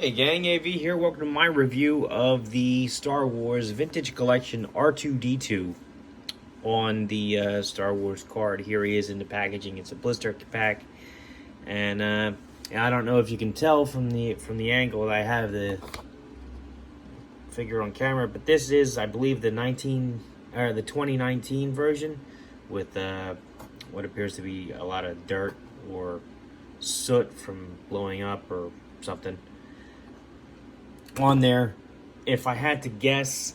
Hey gang, AV here. Welcome to my review of the Star Wars Vintage Collection R2-D2 on the Star Wars card. Here he is in the packaging. It's a blister pack, and I don't know if you can tell from the angle that I have the figure on camera, but this is, I believe, the 2019 version with what appears to be a lot of dirt or soot from blowing up or something on there. If I had to guess,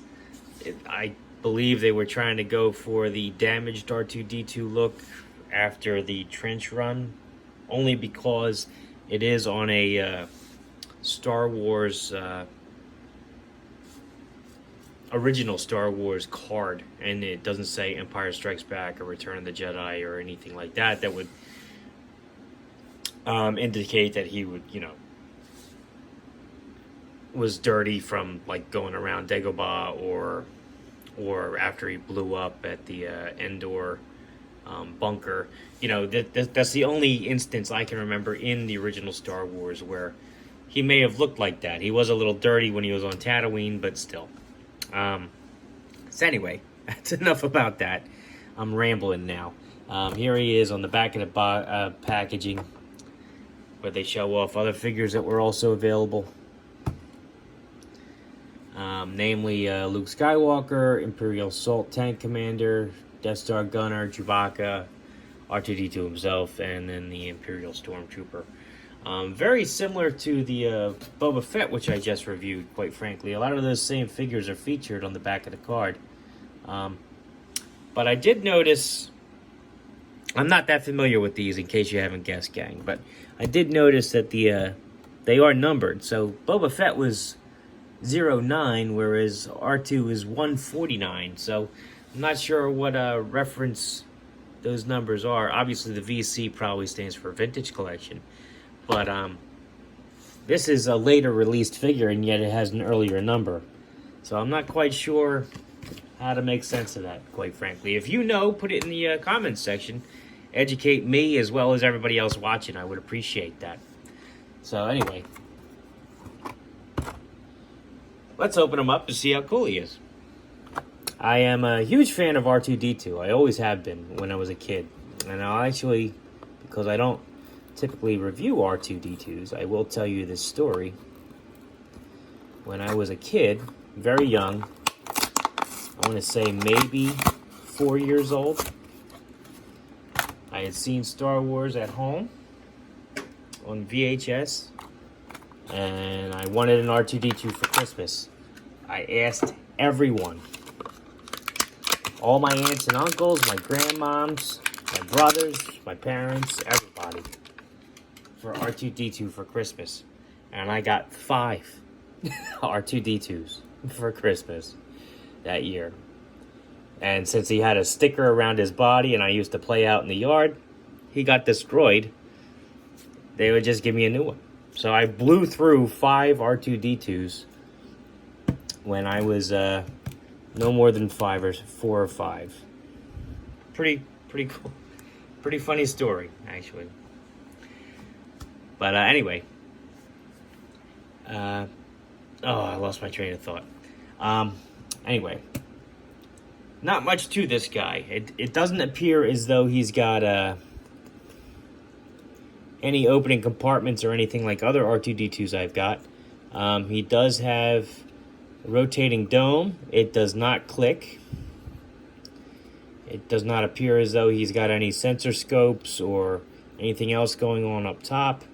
I believe they were trying to go for the damaged R2-D2 look after the trench run, only because it is on a Star Wars original Star Wars card, and it doesn't say Empire Strikes Back or Return of the Jedi or anything like that that would indicate that he would, was dirty from like going around Dagobah or after he blew up at the Endor bunker. That's the only instance I can remember in the original Star Wars where he may have looked like that. He was a little dirty when he was on Tatooine, but still. So anyway, that's enough about that. I'm rambling now. Here he is on the back of the packaging, where they show off other figures that were also available. Namely Luke Skywalker, Imperial Assault Tank Commander, Death Star Gunner, Chewbacca, R2-D2 himself, and then the Imperial Stormtrooper. Very similar to the Boba Fett, which I just reviewed, quite frankly. A lot of those same figures are featured on the back of the card. But I did notice, I'm not that familiar with these, in case you haven't guessed, gang, but I did notice that they are numbered. So Boba Fett was 09, whereas R2 is 149. So I'm not sure what reference those numbers are. Obviously, the VC probably stands for Vintage Collection. But this is a later released figure, and yet it has an earlier number. So I'm not quite sure how to make sense of that, quite frankly. If you know, put it in the comments section. Educate me as well as everybody else watching. I would appreciate that. So anyway, let's open him up to see how cool he is. I am a huge fan of R2-D2. I always have been when I was a kid. And I'll actually, because I don't typically review R2-D2s, I will tell you this story. When I was a kid, very young, I want to say maybe 4 years old, I had seen Star Wars at home on VHS, and I wanted an R2-D2 for Christmas. I asked everyone, all my aunts and uncles, my grandmoms, my brothers, my parents, everybody, for R2-D2 for Christmas. And I got 5 R2-D2s for Christmas that year. And since he had a sticker around his body and I used to play out in the yard, he got destroyed. They would just give me a new one. So I blew through 5 R2-D2s when I was no more than 4 or 5. Pretty cool. Pretty funny story, actually. But anyway. I lost my train of thought. Anyway. Not much to this guy. It doesn't appear as though he's got any opening compartments or anything like other R2-D2s I've got. He does have a rotating dome. It does not click. It does not appear as though he's got any sensor scopes or anything else going on up top.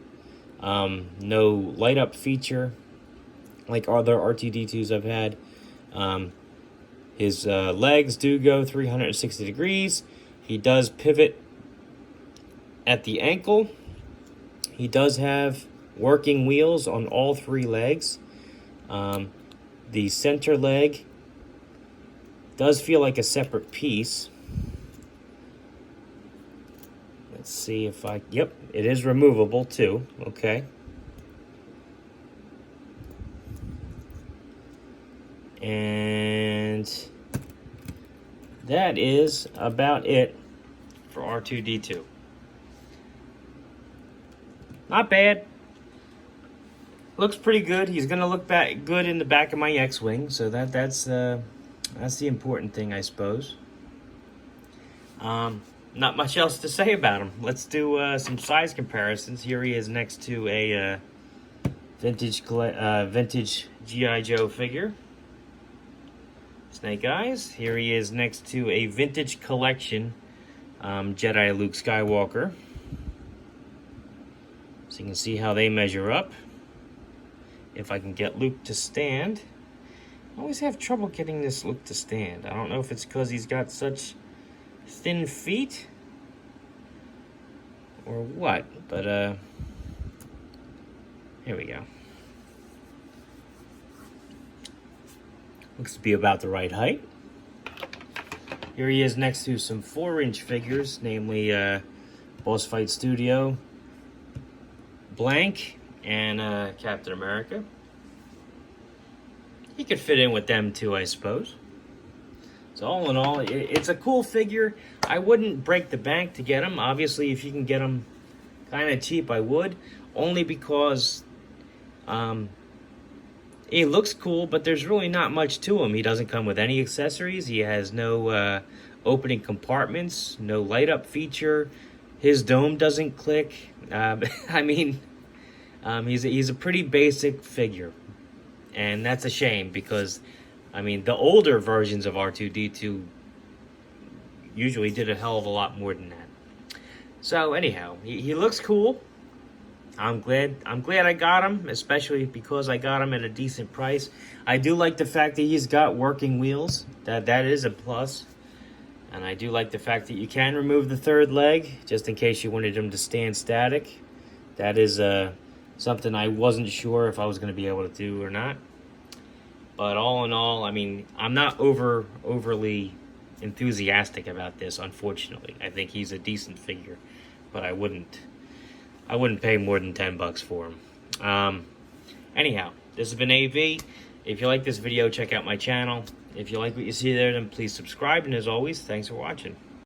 No light up feature like other R2-D2s I've had. His legs do go 360 degrees. He does pivot at the ankle. He does have working wheels on all 3 legs. The center leg does feel like a separate piece. Let's see if yep, it is removable too. Okay. And that is about it for R2-D2. Not bad. Looks pretty good. He's gonna look back good in the back of my X-wing, so that's the important thing, I suppose. Not much else to say about him. Let's do some size comparisons. Here he is next to a vintage G.I. Joe figure. Snake Eyes. Here he is next to a vintage collection Jedi Luke Skywalker. So you can see how they measure up. If I can get Luke to stand. I always have trouble getting this Luke to stand. I don't know if it's because he's got such thin feet or what, but here we go. Looks to be about the right height. Here he is next to some 4-inch figures, namely Boss Fight Studio, Blank, and Captain America. He could fit in with them too, I suppose. So all in all, it's a cool figure. I wouldn't break the bank to get him. Obviously, if you can get him kind of cheap, I would. Only because he looks cool, but there's really not much to him. He doesn't come with any accessories. He has no opening compartments, no light-up feature. His dome doesn't click. I mean... he's a pretty basic figure, and that's a shame because, I mean, the older versions of R2-D2 usually did a hell of a lot more than that. So anyhow, he looks cool. I'm glad I got him, especially because I got him at a decent price. I do like the fact that he's got working wheels. That is a plus. And I do like the fact that you can remove the third leg, just in case you wanted him to stand static. That is something I wasn't sure if I was going to be able to do or not. But all in all, I mean, I'm not overly enthusiastic about this, unfortunately. I think he's a decent figure, but I wouldn't pay more than $10 for him. Anyhow, this has been AV. If you like this video, check out my channel. If you like what you see there, then please subscribe. And as always, thanks for watching.